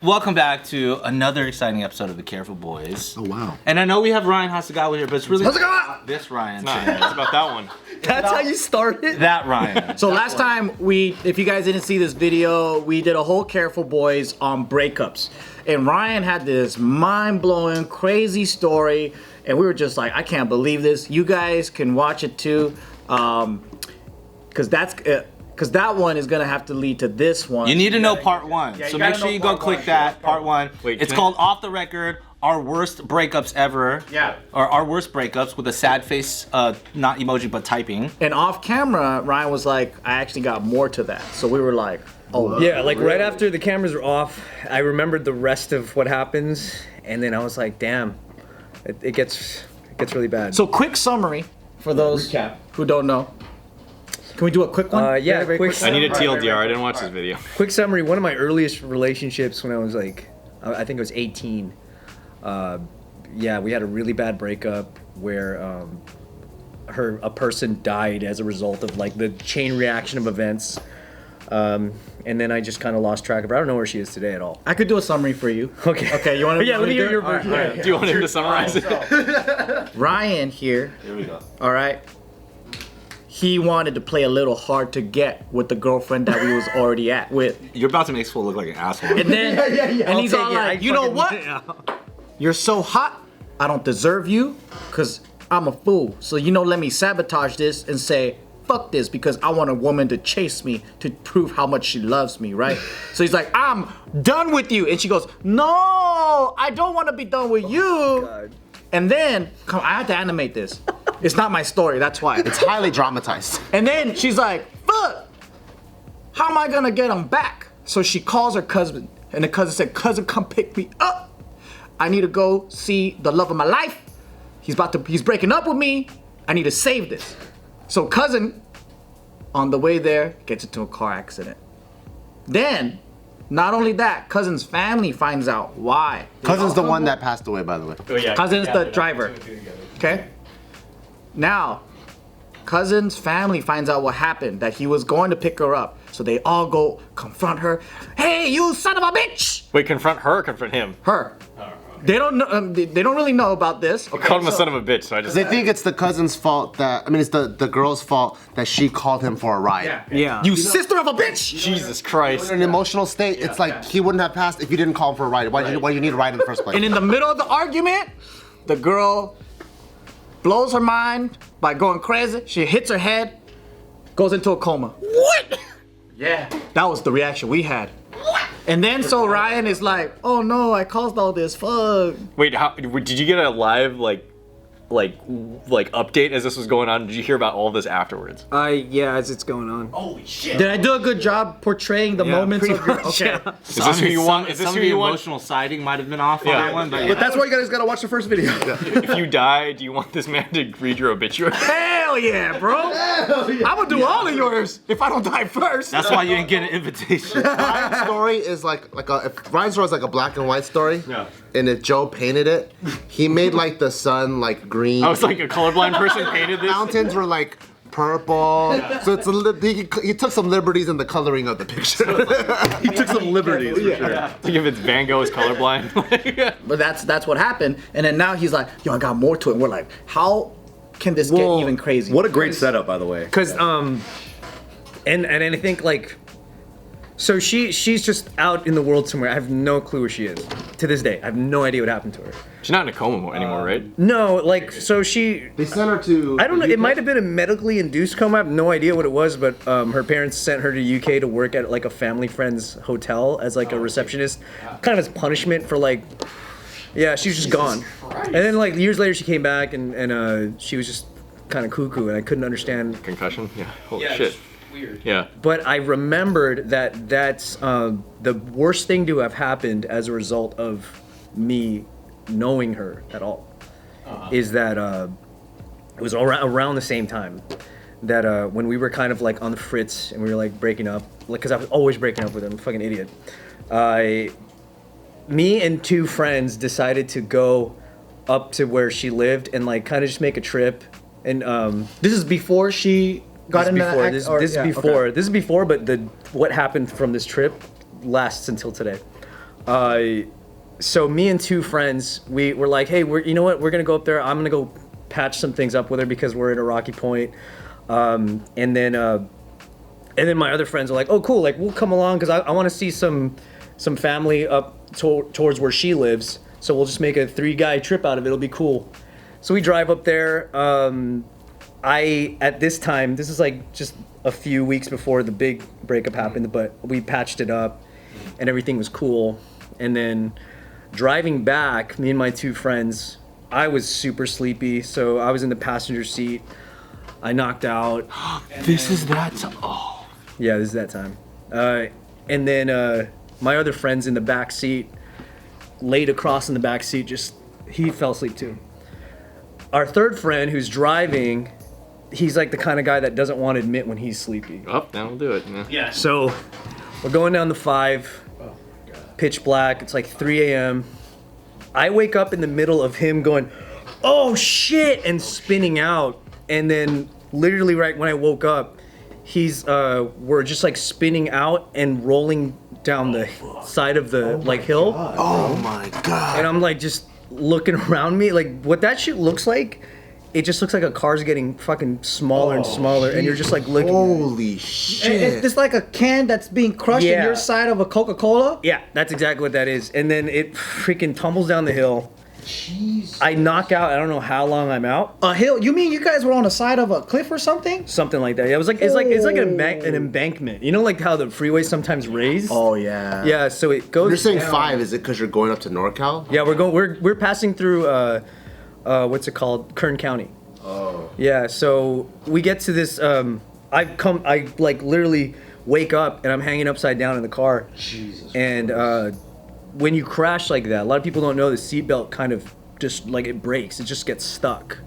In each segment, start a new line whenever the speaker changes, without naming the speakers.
Welcome back to another exciting episode of The Careful Boys.
Oh, wow.
And I know we have Ryan Hasegawa here, but it's really
Hasegawa!
This Ryan.
It's about that one.
That's how you started?
That Ryan.
So last time if you guys didn't see this video, we did a whole Careful Boys on breakups. And Ryan had this mind-blowing, crazy story. And we were just like, I can't believe this. You guys can watch it too. Because that one is gonna have to lead to this one.
You need to know part one.
Yeah,
so make sure you go click that, part one.
Wait,
it's called Off the Record, Our Worst Breakups Ever.
Yeah.
Or Our Worst Breakups with a sad face, not emoji, but typing.
And off camera, Ryan was like, I actually got more to that. So we were like, oh.
Yeah, like right after the cameras were off, I remembered the rest of what happens, and then I was like, damn, it gets really bad.
So quick summary for those who don't know. Can we do a quick one?
Yeah,
Very
quick.
I need a TLDR. I didn't watch this video.
Quick summary, one of my earliest relationships when I was like, I think I was 18. Yeah, we had a really bad breakup where a person died as a result of like the chain reaction of events. And then I just kind of lost track of her. I don't know where she is today at all.
I could do a summary for you.
Okay.
Okay, you want to?
Yeah, let me hear your
All right,
version.
all right.
Do you want him to summarize it?
Ryan here.
Here we go.
All right. He wanted to play a little hard to get with the girlfriend that we was already at with.
You're about to make Swole look like an asshole.
And then, and he's
I'll
all
take it.
like,
I
you know
fucking-
what? You're so hot, I don't deserve you, because I'm a fool. So, let me sabotage this and say, fuck this, because I want a woman to chase me to prove how much she loves me, right? So he's like, I'm done with you. And she goes, no, I don't want to be done with you.
God.
And then, I have to animate this. It's not my story, that's why.
It's highly dramatized.
And then she's like, fuck, how am I gonna get him back? So she calls her cousin, and the cousin said, cousin, come pick me up. I need to go see the love of my life. He's breaking up with me. I need to save this. So cousin, on the way there, gets into a car accident. Then, not only that, cousin's family finds out why.
Cousin's the one that passed away, by the way.
Oh, yeah.
Cousin's the driver. Okay? Now, cousin's family finds out what happened, that he was going to pick her up. So they all go confront her. Hey, you son of a bitch!
Wait, confront her or confront him?
Her. They don't know. They don't really know about this.
I called him a son of a bitch, so I just.
They think it's the cousin's fault it's the girl's fault that she called him for a ride.
Yeah.
You sister of a bitch!
Jesus Christ.
In an emotional state, it's like he wouldn't have passed if you didn't call him for a ride. Why do you need a ride in the first place?
And in the middle of the argument, the girl blows her mind by going crazy. She hits her head, goes into a coma. What? Yeah. That was the reaction we had. And then so Ryan is like, oh no, I caused all this, fuck.
Wait, did you get a live like update as this was going on? Did you hear about all of this afterwards?
Yeah, as it's going on.
Holy shit.
Did I do a good job portraying the moments of your... Okay.
Is this who you want? Is this
Some
who
of the
you want?
emotional siding might have been off on
Yeah.
that one, but
But that's why you guys gotta watch the first video.
If you die, do you want this man to read your obituary?
Hell yeah, bro. I'm gonna do all of yours if I don't die first.
that's why you didn't get an invitation.
Ryan's story is if Ryan's story is like a black and white story.
Yeah.
And if Joe painted it, he made like the sun like green.
I was like a colorblind person painted this.
Mountains were like purple. So it's he took some liberties in the coloring of the picture. He took some liberties. For sure.
Like if it's Van Gogh is colorblind.
But that's what happened. And then now he's like, yo, I got more to it. And we're like, how can this get even crazy?
What a great setup, by the way.
Because and I think like, so she's just out in the world somewhere. I have no clue where she is to this day. I have no idea what happened to her.
She's not in a coma anymore, right?
No, like so she.
They sent her to.
I don't know. It might have been a medically induced coma. I have no idea what it was, but her parents sent her to UK to work at like a family friend's hotel as like a receptionist, kind of as punishment for like. Yeah, she was just gone. And then like years later she came back and she was just kind of cuckoo and I couldn't understand.
Concussion? Yeah. Holy shit.
Weird.
Yeah.
But I remembered that's the worst thing to have happened as a result of me knowing her at all. Is that it was around the same time that when we were kind of like on the fritz and we were like breaking up, like because I was always breaking up with him, fucking idiot. Me and two friends decided to go up to where she lived and like kind of just make a trip. And
This is before she got in the
this is before, but what happened from this trip lasts until today. So me and two friends, we were like, hey, you know what? We're gonna go up there. I'm gonna go patch some things up with her because we're at a rocky point. And then my other friends are like, oh, cool. Like we'll come along because I want to see some family up towards where she lives. So we'll just make a 3-guy trip out of it. It'll be cool. So we drive up there. At this time, this is like just a few weeks before the big breakup happened, but we patched it up and everything was cool. And then driving back, me and my two friends, I was super sleepy, so I was in the passenger seat. I knocked out.
This is that. Oh.
Yeah, this is that time. And then my other friend's in the back seat, laid across in the back seat, he fell asleep too. Our third friend who's driving, he's like the kind of guy that doesn't want to admit when he's sleepy.
Oh, that'll do it.
Yeah, so we're going down the 5, pitch black, it's like 3 a.m. I wake up in the middle of him going, oh shit, and spinning out. And then literally right when I woke up, we're just like spinning out and rolling down the side of the hill.
Oh my god.
And I'm like just looking around me, like what that shit looks like, it just looks like a car's getting fucking smaller and smaller, and you're just like looking.
Holy shit.
It's just like a can that's being crushed in your side of a Coca-Cola?
Yeah, that's exactly what that is. And then it freaking tumbles down the hill.
Jeez.
I knock out, I don't know how long I'm out.
A hill? You mean you guys were on the side of a cliff or something?
Something like that. Yeah, it's like an embankment. You know, like how the freeways sometimes raise.
Oh yeah.
Yeah. So it goes.
You're saying
down.
5? Is it because you're going up to NorCal?
Yeah, we're passing through what's it called? Kern County.
Oh.
Yeah. So we get to this. I like literally wake up and I'm hanging upside down in the car.
Jesus.
And when you crash like that, a lot of people don't know the seatbelt kind of just like it breaks. It just gets stuck.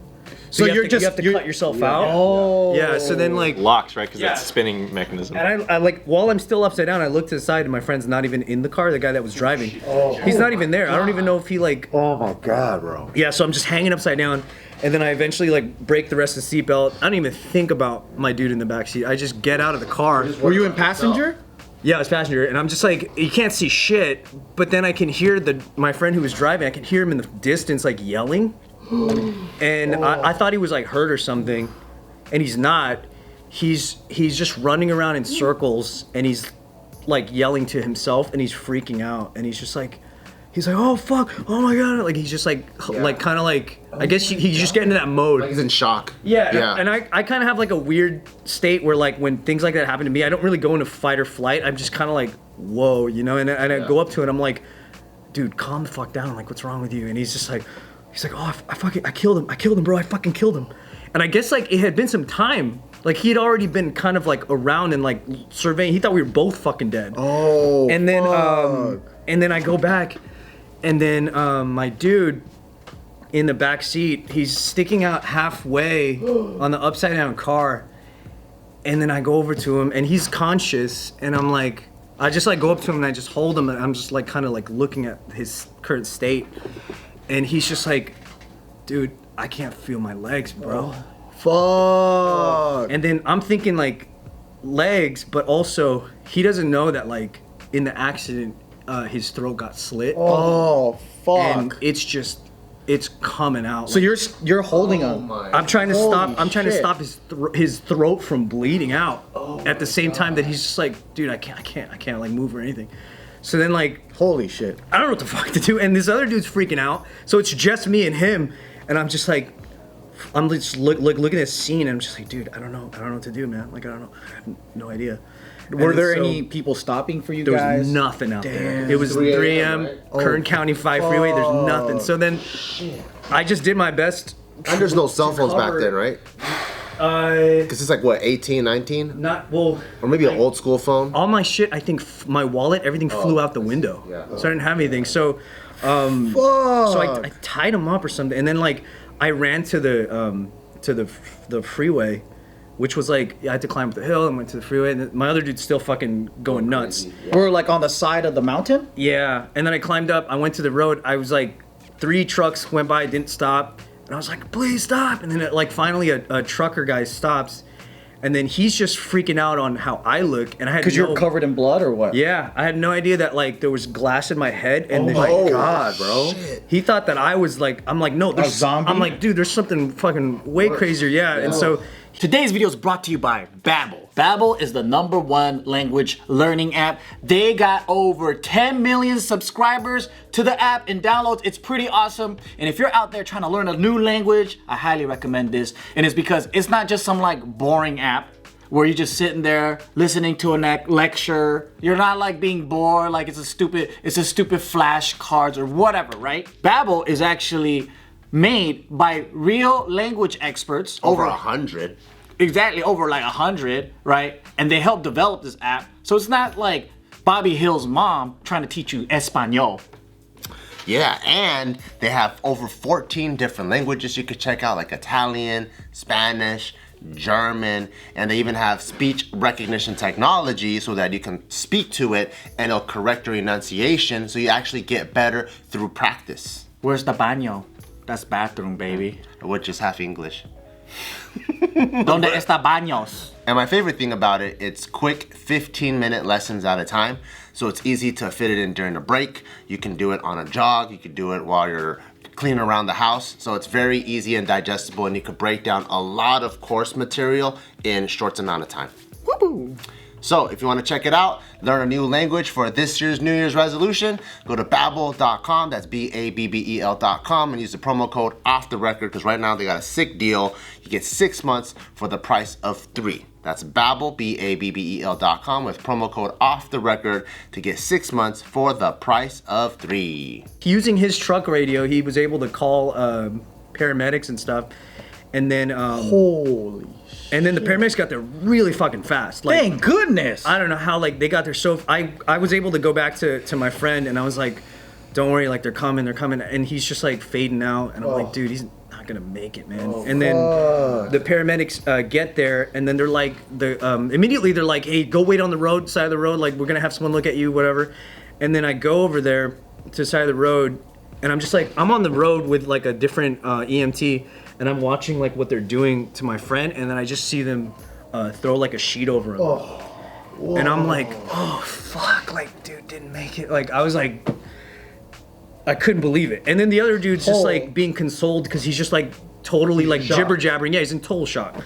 So you have to cut yourself out.
Oh.
Yeah. So then like.
Locks, right? Because
Yeah.
that's spinning mechanism.
And I like while I'm still upside down, I look to the side and my friend's not even in the car. The guy that was driving, he's not even there. I don't even know if he like.
Oh my god, bro.
Yeah, so I'm just hanging upside down, and then I eventually like break the rest of the seatbelt. I don't even think about my dude in the back seat. I just get out of the car.
Were you in passenger?
Yeah, I was passenger, and I'm just like, you can't see shit, but then I can hear my friend who was driving. I can hear him in the distance like yelling, and I thought he was like hurt or something, and he's not. He's just running around in circles, and he's like yelling to himself, and he's freaking out, and he's like, oh fuck, oh my god, like he's just like kind of like, I guess he's just getting into that mode.
Like he's in shock.
Yeah. And I kind of have like a weird state where like when things like that happen to me, I don't really go into fight or flight. I'm just kind of like, whoa, you know, and I go up to it, and I'm like, dude, calm the fuck down, like what's wrong with you? And he's like, oh, I killed him, bro, I fucking killed him. And I guess like it had been some time. Like he had already been kind of like around and like surveying. He thought we were both fucking dead.
Oh.
And then I go back, and then my dude in the back seat, he's sticking out halfway on the upside down car. And then I go over to him, and he's conscious, and I'm like, I just like go up to him and I just hold him, and I'm just like kind of like looking at his current state. And he's just like, dude, I can't feel my legs, bro.
Fuck.
And then I'm thinking like legs, but also he doesn't know that like in the accident his throat got slit.
Oh fuck.
And it's coming out.
So you're holding him.
I'm trying to stop. I'm trying to stop his throat from bleeding out. At the same time that he's just like, dude, I can't like move or anything. So then like,
Holy shit.
I don't know what the fuck to do. And this other dude's freaking out. So it's just me and him. And I'm just like, I'm just looking at this scene, and I'm just like, dude, I don't know what to do, man. Like I don't know. I have no idea.
Were there any people stopping for you
There
guys?
was nothing out there.
Damn.
It was 3 a.m.
right?
Kern County 5 freeway. There's nothing. So then I just did my best.
And there's no cell phones back then, right? Because it's like, what, 18, 19?
Not, well.
Or maybe an old school phone?
All my shit, I think my wallet, everything flew out the window.
Yeah.
So I didn't have anything. So I tied him up or something. And then like I ran to the freeway, which was like, I had to climb up the hill and went to the freeway. And my other dude's still fucking going nuts.
We're like on the side of the mountain?
Yeah. And then I climbed up, I went to the road. I was like, 3 trucks went by, didn't stop. And I was like, please stop. And then like finally a trucker guy stops. And then he's just freaking out on how I look, and I had
Because you're covered in blood or what?
Yeah, I had no idea that like there was glass in my head, and then,
God, bro.
he thought that I was like, I'm like, no, there's
zombie?
I'm like, dude, there's something fucking way crazier, yeah. And so
Today's video is brought to you by Babbel. Babbel is the #1 language learning app. They got over 10 million subscribers to the app and downloads. It's pretty awesome. And if you're out there trying to learn a new language, I highly recommend this. And it's because it's not just some like boring app where you're just sitting there listening to a lecture. You're not like being bored, like it's a stupid flashcards or whatever, right? Babbel is actually made by real language experts.
Over 100.
Exactly, over like 100, right? And they helped develop this app. So it's not like Bobby Hill's mom trying to teach you Espanol.
Yeah, and they have over 14 different languages you could check out, like Italian, Spanish, German, and they even have speech recognition technology so that you can speak to it and it'll correct your enunciation, so you actually get better through practice.
Where's the baño? That's bathroom, baby.
Which is half English.
Donde está baños?
And my favorite thing about it, it's quick 15-minute lessons at a time. So it's easy to fit it in during a break. You can do it on a jog. You can do it while you're cleaning around the house. So it's very easy and digestible, and you could break down a lot of course material in short amount of time.
Woo-hoo.
So if you want to check it out, learn a new language for this year's New Year's resolution, go to babbel.com, that's Babbel.com, and use the promo code OFFTHERECORD, because right now they got a sick deal. You get 6 months for the price of 3. That's Babbel, Babbel.com, with promo code OFFTHERECORD to get 6 months for the price of 3.
using his truck radio, he was able to call paramedics and stuff, and then
Holy shit.
and then the paramedics got there really fucking fast. Like,
Thank goodness.
I don't know how like they got there so. I was able to go back to my friend, and I was like, "Don't worry, like they're coming," and he's just like fading out, and I'm like, "Dude, he's not gonna make it, man." And then the paramedics get there, and then they're like, immediately they're like, "Hey, go wait on the road, side of the road. Like we're gonna have someone look at you, whatever." And then I go over there to the side of the road, and I'm just like, I'm on the road with like a different EMT. And I'm watching like what they're doing to my friend, and then I just see them throw like a sheet over him. And I'm like, oh fuck, like dude didn't make it. Like I was like, I couldn't believe it. And then the other dude's just like being consoled because he's just like totally like jibber jabbering. Yeah, he's in total shock.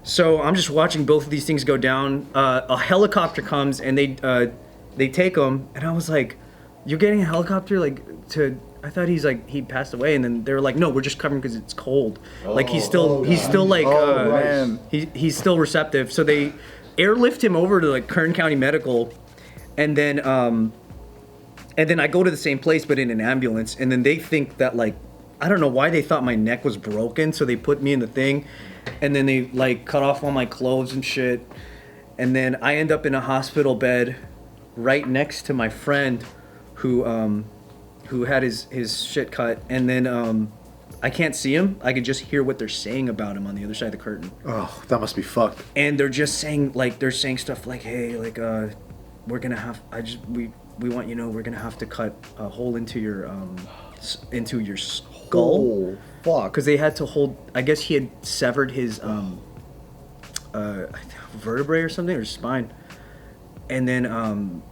So I'm just watching both of these things go down. A helicopter comes and they take him, and I was like, you're getting a helicopter like to. I thought he passed away, and then they were like, no, we're just covering because it's cold. Like he's still like he's still receptive. So they airlift him over to like Kern County Medical, and then I go to the same place but in an ambulance, and then they think that like I don't know why they thought my neck was broken, so they put me in the thing, and then they like cut off all my clothes and shit, and then I end up in a hospital bed right next to my friend who had his shit cut, and then I can't see him. I can just hear what they're saying about him on the other side of the curtain.
Oh, that must be fucked.
And they're just saying stuff like, hey, like we're gonna have we want you to know we're gonna have to cut a hole into your skull.
Oh, fuck.
Because they had to hold. I guess he had severed his vertebrae or something, or spine, and then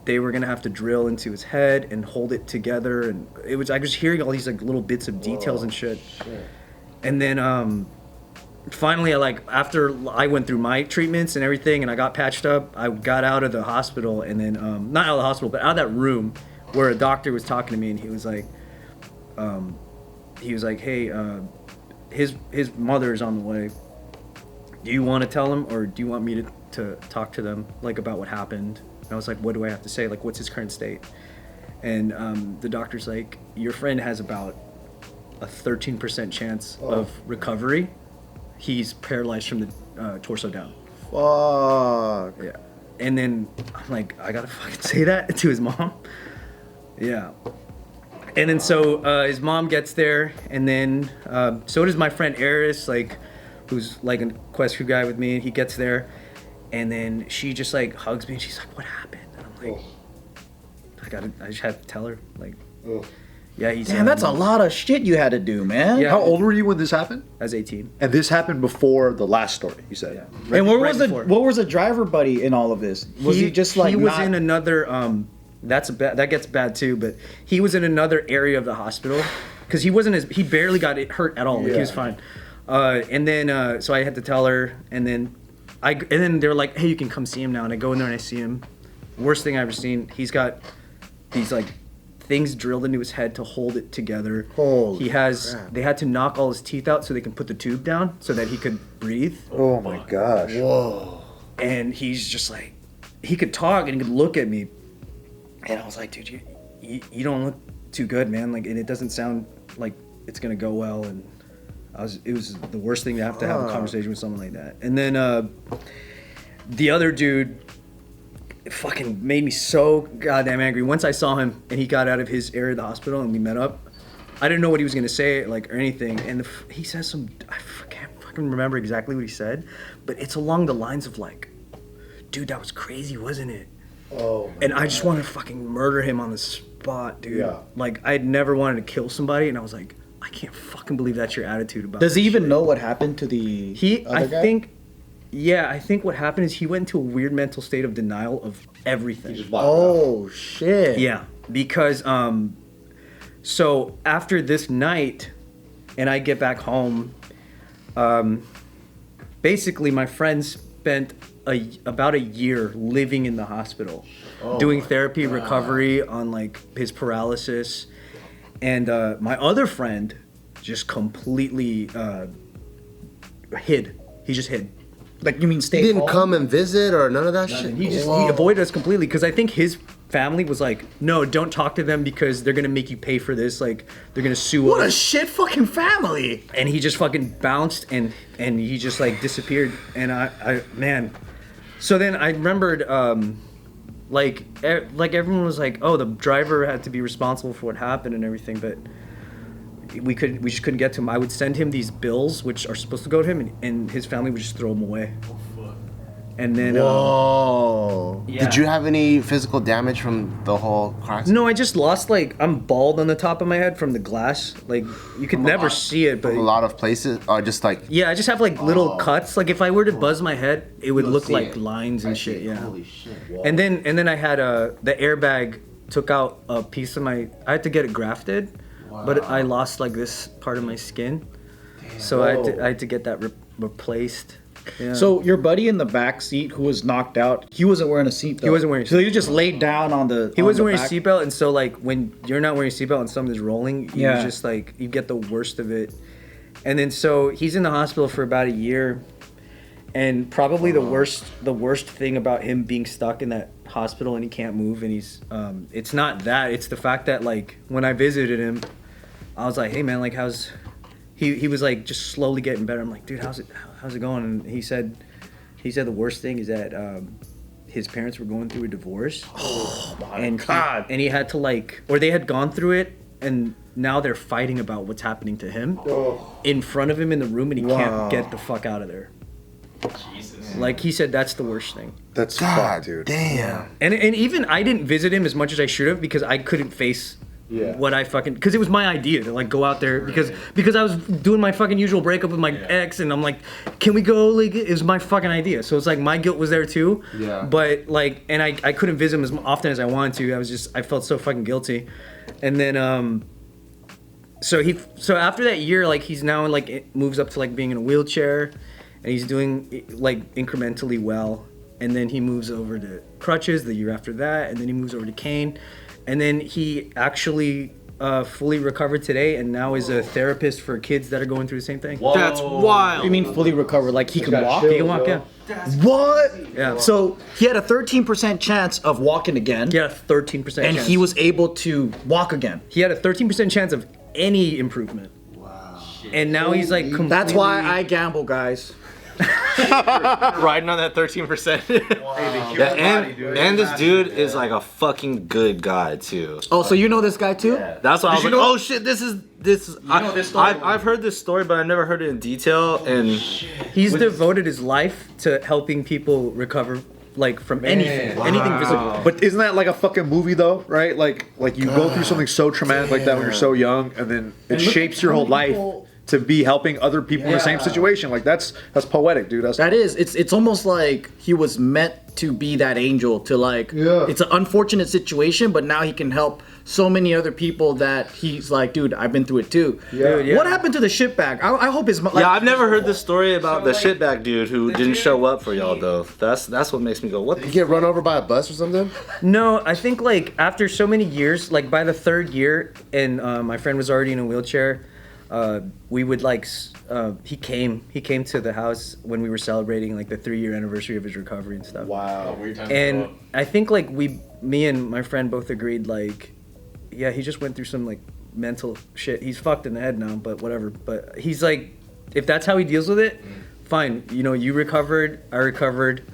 they were gonna have to drill into his head and hold it together, and I was hearing all these like little bits of details and shit. And then finally, after I went through my treatments and everything, and I got patched up, I got out of the hospital, and then not out of the hospital, but out of that room where a doctor was talking to me, and he was like, hey, his mother is on the way. Do you want to tell him, or do you want me to talk to them like about what happened? And I was like, what do I have to say? Like, what's his current state? And the doctor's like, your friend has about a 13% chance of recovery. He's paralyzed from the torso down.
Fuck.
Yeah. And then I'm like, I gotta fucking say that to his mom. Yeah. And then so his mom gets there, and then so does my friend Eris, like, who's like a Quest Crew guy with me. He gets there, and then she just like hugs me, and she's like, "What happened?" And I'm like, I just have to tell her, like, Yeah, he's.
Damn, that's a lot of shit you had to do, man.
Yeah.
How old were you when this happened?
I was 18.
And this happened before the last story, you said.
Yeah.
And what
Right
was the
before.
what was the driver buddy in all of this? Was he just like
he was
not-
in another that gets bad too, but he was in another area of the hospital because he barely got hurt at all. Like he was fine. And then so I had to tell her, and then they were like, hey, you can come see him now, and I go in there and I see him. Worst thing I've ever seen. He's got these like things drilled into his head to hold it together.
Holy
They had to knock all his teeth out so they can put the tube down so that he could breathe.
Oh my gosh.
Whoa.
And he's just like, he could talk and he could look at me. And I was like, dude, you don't look too good, man. Like, and it doesn't sound like it's gonna go well. And it was the worst thing to have a conversation with someone like that. And then the other dude, it fucking made me so goddamn angry. Once I saw him and he got out of his area of the hospital and we met up, I didn't know what he was gonna say, like, or anything. And he says I can't fucking remember exactly what he said, but it's along the lines of like, dude, that was crazy, wasn't it?
Oh.
And I just wanted to fucking murder him on the spot, dude.
Yeah.
Like, I'd never wanted to kill somebody, and I was like, I can't fucking believe that's your attitude about
Does he
this
even
shit.
know what happened to the other guy?
I think what happened is he went into a weird mental state of denial of everything.
Oh shit.
Yeah, because so after this night, and I get back home, basically my friends spent about a year living in the hospital, doing therapy, recovery on like his paralysis, and my other friend just completely hid. He just hid.
Like, you mean stay
He didn't
home?
come and visit or none of that shit?
He avoided us completely because I think his family was like, no, don't talk to them because they're gonna make you pay for this. Like, they're gonna sue
What a
us.
shit fucking family.
And he just fucking bounced and he just like disappeared. And I man. So then I remembered, like everyone was like, oh, the driver had to be responsible for what happened and everything, but we just couldn't get to him. I would send him these bills, which are supposed to go to him, and his family would just throw them away. And then,
Whoa.
yeah.
Did you have any physical damage from the whole crisis?
No, I just lost, like, I'm bald on the top of my head from the glass. Like, you could never see it, but
From a lot of places, or just like...
yeah, I just have like little cuts. Like if I were to buzz my head, it would
You'll
look
see
like
it.
lines and shit. Yeah.
Holy shit.
And then I had the airbag took out a piece of my. I had to get it grafted, but I lost like this part of my skin, so I had to get that replaced. Yeah.
So your buddy in the back seat who was knocked out, he wasn't wearing a seatbelt.
He wasn't wearing a
So he just laid down on the.
He wasn't wearing a
back.
seatbelt, and so like when you're not wearing a seatbelt and someone's rolling, you
Yeah.
just like you get the worst of it. And then so he's in the hospital for about a year, and probably the worst thing about him being stuck in that hospital and he can't move and he's it's not that, it's the fact that like when I visited him, I was like, hey man, like how's he was like just slowly getting better. I'm like, dude, how's it going? And he said the worst thing is that his parents were going through a divorce. Oh my God. And he had to like, or they had gone through it and now they're fighting about what's happening to him in front of him in the room, and he can't get the fuck out of there. Jesus. Like he said, that's the worst thing.
That's
God
fucked, dude.
damn.
And even I didn't visit him as much as I should have because I couldn't face what I fucking, because it was my idea to like go out there because I was doing my fucking usual breakup with my ex, and I'm like, can we go? Like it was my fucking idea, so it's like my guilt was there too.
Yeah.
But like, and I couldn't visit him as often as I wanted to. I felt so fucking guilty, and then so after that year, like he's now like it moves up to like being in a wheelchair, and he's doing like incrementally well, and then he moves over to crutches the year after that, and then he moves over to cane. And then he actually fully recovered today and now is a therapist for kids that are going through the same thing.
That's wild.
You mean fully recovered? Like he can walk?
He can walk, yeah.
What?
Yeah.
So he had a 13% chance of walking again.
He had a 13%
And
chance.
he was able to walk again.
He had a 13% chance of any improvement. Wow. And now he's like completely...
That's why I gamble, guys.
Riding on that 13%.
Yeah, and this dude is like a fucking good guy too.
Oh, so you know this guy too?
That's why I was
you
like,
know-
oh shit, this is.
know this story?
I've heard this story, but I never heard it in detail. And
He's devoted his life to helping people recover like from anything physical.
But isn't that like a fucking movie though, right? Like you go through something so traumatic like that when you're so young, and then it shapes your whole life to be helping other people in the same situation. Like that's poetic, dude.
It's almost like he was meant to be that angel to like. Yeah. It's an unfortunate situation, but now he can help so many other people that he's like, dude, I've been through it too. Yeah. Dude, what happened to the shitbag? I hope his. Like,
I've never heard this story about the shitbag dude who didn't show up for y'all though. That's what makes me go, what?
Did he get run over by a bus or something?
No, I think like after so many years, like by the 3rd year, and my friend was already in a wheelchair. We would like he came to the house when we were celebrating like the 3-year anniversary of his recovery and stuff.
Wow.
And I think like me and my friend both agreed like, yeah, he just went through some like mental shit. He's fucked in the head now, but whatever. But he's like, if that's how he deals with it, fine. You know, you recovered, I recovered.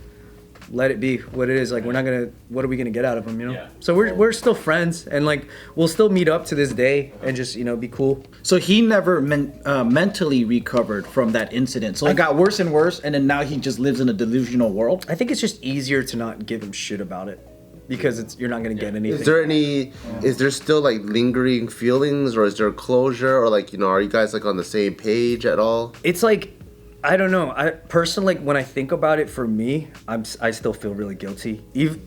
Let it be what it is. Like what are we gonna get out of him, you know? Yeah. So we're still friends, and like we'll still meet up to this day and just, you know, be cool.
So he never mentally recovered from that incident. So it got worse and worse, and then now he just lives in a delusional world.
I think it's just easier to not give him shit about it because you're not gonna get anything.
Is there still like lingering feelings, or is there closure, or like, you know, are you guys like on the same page at all?
It's like, I don't know. I personally, like, when I think about it, for me, I still feel really guilty.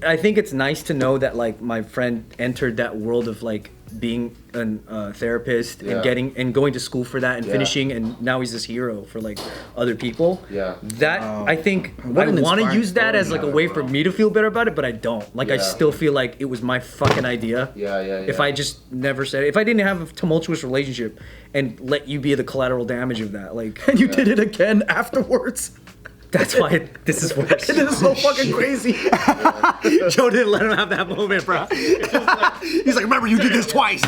I think it's nice to know that like my friend entered that world of like being a therapist and going to school for that and finishing, and now he's this hero for like other people.
Yeah.
That I think I want to use that as like a way for me to feel better about it, but I don't. Like I still feel like it was my fucking idea.
Yeah.
If I just never said it, if I didn't have a tumultuous relationship and let you be the collateral damage of that, like,
and you did it again afterwards.
That's why this is worse.
This is so fucking crazy.
Joe didn't let him have that moment, bro.
He's like, remember, you did this twice.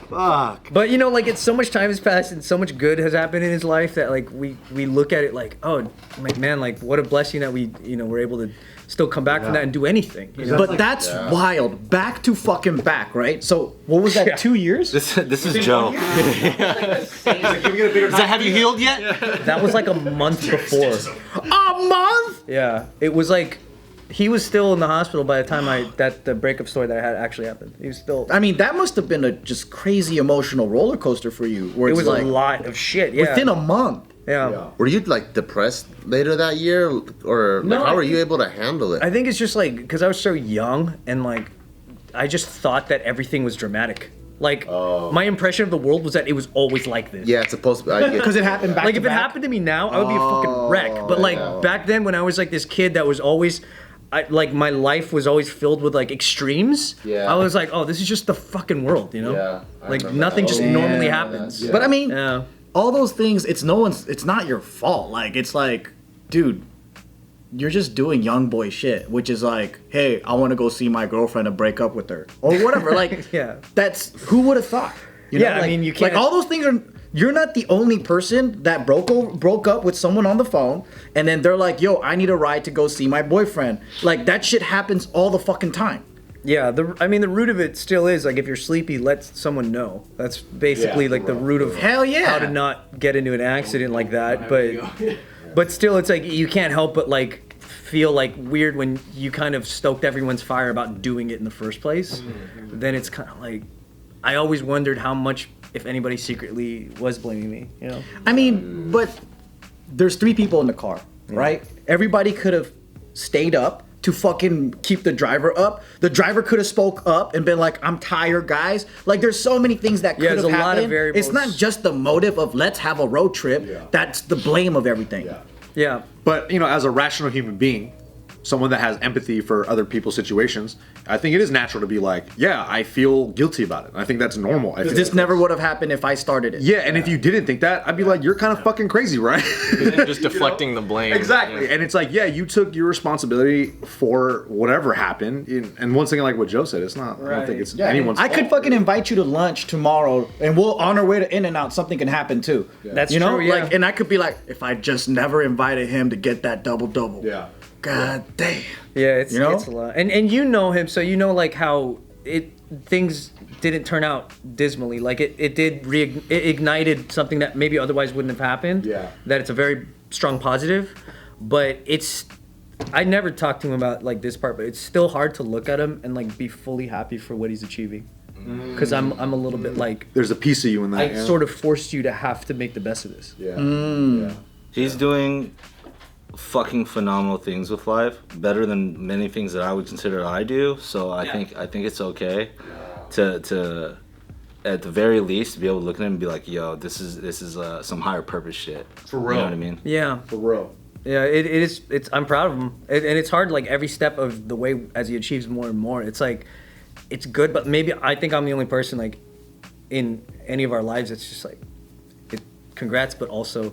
Fuck. But you know, like, it's so much time has passed and so much good has happened in his life that like we look at it like, oh, like, man, like what a blessing that we, you know, we're able to still come back from that and do anything. You know?
But that's wild. Back to fucking back, right? So what was that? 2 years?
This is Joe. Does that have you healed yet?
That was like a month before.
A month?
Yeah, it was like he was still in the hospital by the time the breakup story that I had actually happened. He was still.
I mean, that must have been a just crazy emotional roller coaster for you. Where
it
it's
was
like,
a lot of shit. Yeah.
Within a month.
Yeah.
Were you like depressed later that year, or like, how were you able to handle it?
I think it's just like because I was so young and like I just thought that everything was dramatic. Like my impression of the world was that it was always like this.
Yeah, it's supposed to be.
Because it happened back.
Like
to
if it
back.
happened to me now, I would be a fucking wreck. But like back then, when I was like this kid that was always. Like my life was always filled with like extremes.
Yeah.
I was like, oh, this is just the fucking world, you know?
Yeah.
Like nothing just normally happens.
But I mean, all those things, it's not your fault. Like, it's like, dude, you're just doing young boy shit, which is like, hey, I want to go see my girlfriend and break up with her. Or whatever. Like, that's, who would have thought? You know?
I
Like,
mean, you can't.
Like, all those things are, you're not the only person that broke up with someone on the phone, and then they're like, yo, I need a ride to go see my boyfriend. Like, that shit happens all the fucking time.
Yeah, I mean, the root of it still is, like, if you're sleepy, let someone know. That's basically, like, the root of
Hell yeah.
how to not get into an accident like that. But still, it's like, you can't help but, like, feel, like, weird when you kind of stoked everyone's fire about doing it in the first place. Then it's kind of like, I always wondered how much, if anybody secretly was blaming me, you know?
I mean, but there's 3 people in the car, right? Everybody could have stayed up to fucking keep the driver up. The driver could have spoke up and been like, I'm tired, guys. Like, there's so many things that could have happened.
There's a lot of variables.
It's not just the motive of let's have a road trip. That's the blame of everything.
Yeah.
But, you know, as a rational human being, someone that has empathy for other people's situations, I think it is natural to be like, yeah, I feel guilty about it. I think that's normal.
This never would have happened if I started it.
Yeah, and if you didn't think that, I'd be like, you're kind of fucking crazy, right?
Just deflecting the blame.
Exactly.
Yeah.
And it's like, yeah, you took your responsibility for whatever happened. And once again, like what Joe said, it's not, I don't think it's anyone's
I
fault.
could fucking invite you to lunch tomorrow, and we'll on our way to In-N-Out, something can happen too.
That's
you know?
true, yeah.
Like, and I could be like, if I just never invited him to get that double-double.
Yeah.
God damn.
Yeah, it's,
You know?
it's a lot. And you know him, so you know, like, how things didn't turn out dismally. Like, it ignited something that maybe otherwise wouldn't have happened.
Yeah.
That it's a very strong positive. But it's, I never talked to him about like this part, but it's still hard to look at him and like be fully happy for what he's achieving. Because I'm a little bit like,
There's a piece of you in that.
I sort of forced you to have to make the best of this.
Yeah.
He's doing fucking phenomenal things with life, better than many things that I would consider I do. So I think it's okay to at the very least be able to look at him and be like, yo, this is some higher purpose shit.
For real.
You know what I mean?
Yeah.
For real.
Yeah, it is. I'm proud of him, and it's hard. Like every step of the way as he achieves more and more, it's like, it's good. But maybe I think I'm the only person like, in any of our lives, it's just like, congrats, but also,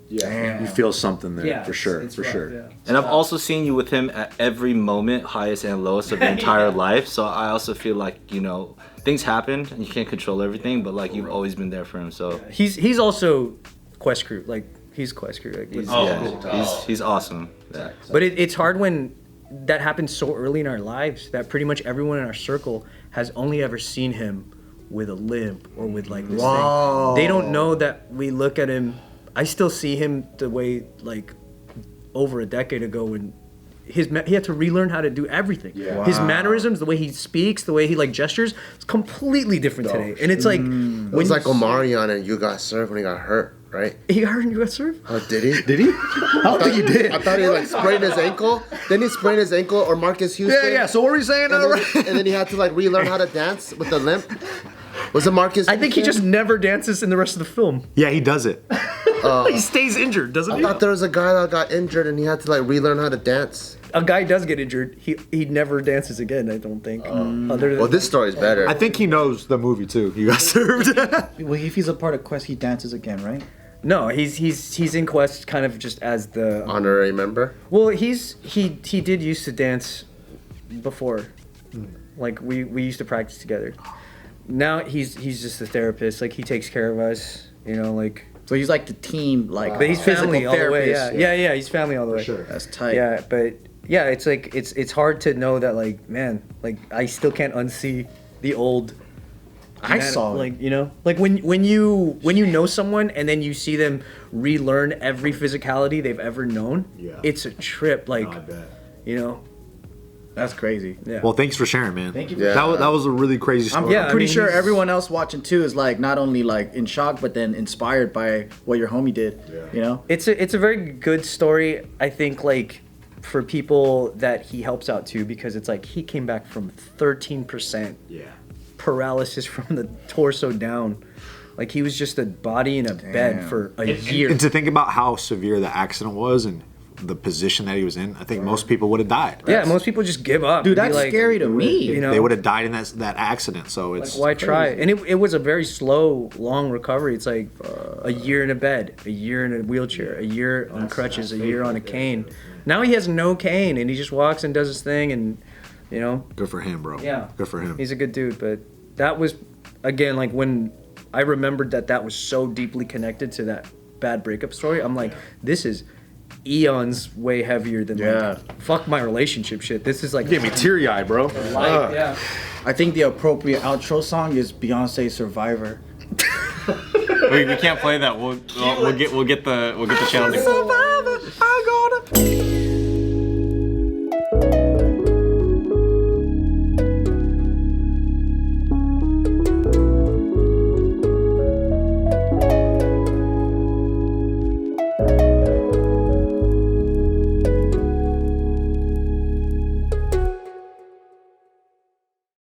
Yeah, you feel something there for sure,
it's
for
rough,
sure.
yeah.
And I've also seen you with him at every moment, highest and lowest of your entire life. So I also feel like, you know, things happen and you can't control everything, but like you've always been there for him. So
He's also Quest Crew. Like he's Quest Crew. Like,
he's awesome. Yeah.
But it's hard when that happens so early in our lives that pretty much everyone in our circle has only ever seen him with a limp or with like this thing. They don't know that we look at him. I still see him the way like over a decade ago when he had to relearn how to do everything. Yeah. His mannerisms, the way he speaks, the way he like gestures, it's completely different today. And it's like
It was like Omarion and You Got Served when he got hurt, right?
He got hurt and you got served?
Oh, did he?
Did he? I don't think he did.
I thought he like sprained his ankle. Then he sprained his ankle, or Marcus Houston.
Yeah. So what were you saying?
And then he had to like relearn how to dance with the limp. Was it Marcus?
I think he
Houston?
just never dances in the rest of the film.
Yeah, he does it.
He stays injured, doesn't
I
he?
thought there was a guy that got injured and he had to like relearn how to dance.
A guy does get injured. He never dances again, I don't think. Other than
Well, this story's better.
I think he knows the movie too. You got served.
Well, if he's a part of Quest, he dances again, right?
No, he's in Quest kind of just as the
Honorary member.
well, he did used to dance before. Like we used to practice together. Now he's just a therapist. Like he takes care of us, you know, like
So he's like the team, like
but he's family
physical
all the way.
therapist.
Yeah, he's family all the way.
Sure.
That's tight.
Yeah, but yeah, it's like it's hard to know that like, man, like I still can't unsee the old
I saw it.
like, you know, like when you know someone and then you see them relearn every physicality they've ever known,
Yeah.
it's a trip. Like,
I bet.
you know,
That's crazy.
yeah.
Well, thanks for sharing, man.
Thank you.
Yeah.
That was a really crazy story.
Yeah,
I'm pretty
I mean,
sure
he's-
everyone else watching too is like not only like in shock, but then inspired by what your homie did.
Yeah.
You know?
It's a very good story. I think like for people that he helps out too, because it's like he came back from 13%
Yeah.
paralysis from the torso down. Like he was just a body in a bed
Damn.
for a year.
And to think about how severe the accident was and the position that he was in, I think most people would have died.
Yeah, most people just give up.
Dude,
and be
that's
like,
scary to me.
You know,
They would have died in that accident. So it's
why try? And it was a very slow, long recovery. It's like a year in a bed, a year in a wheelchair, a year on crutches, a year on a cane. Now he has no cane and he just walks and does his thing and, you know.
good for him, bro.
Yeah.
Good for him.
He's a good dude, but that was, again, like when I remembered that was so deeply connected to that bad breakup story, I'm like, this is eons way heavier than like, fuck my relationship shit. This is like,
Get me teary-eyed, bro.
life, yeah.
I think the appropriate outro song is Beyonce's Survivor.
We can't play that. We'll get the channel.
Survivor, I'm gonna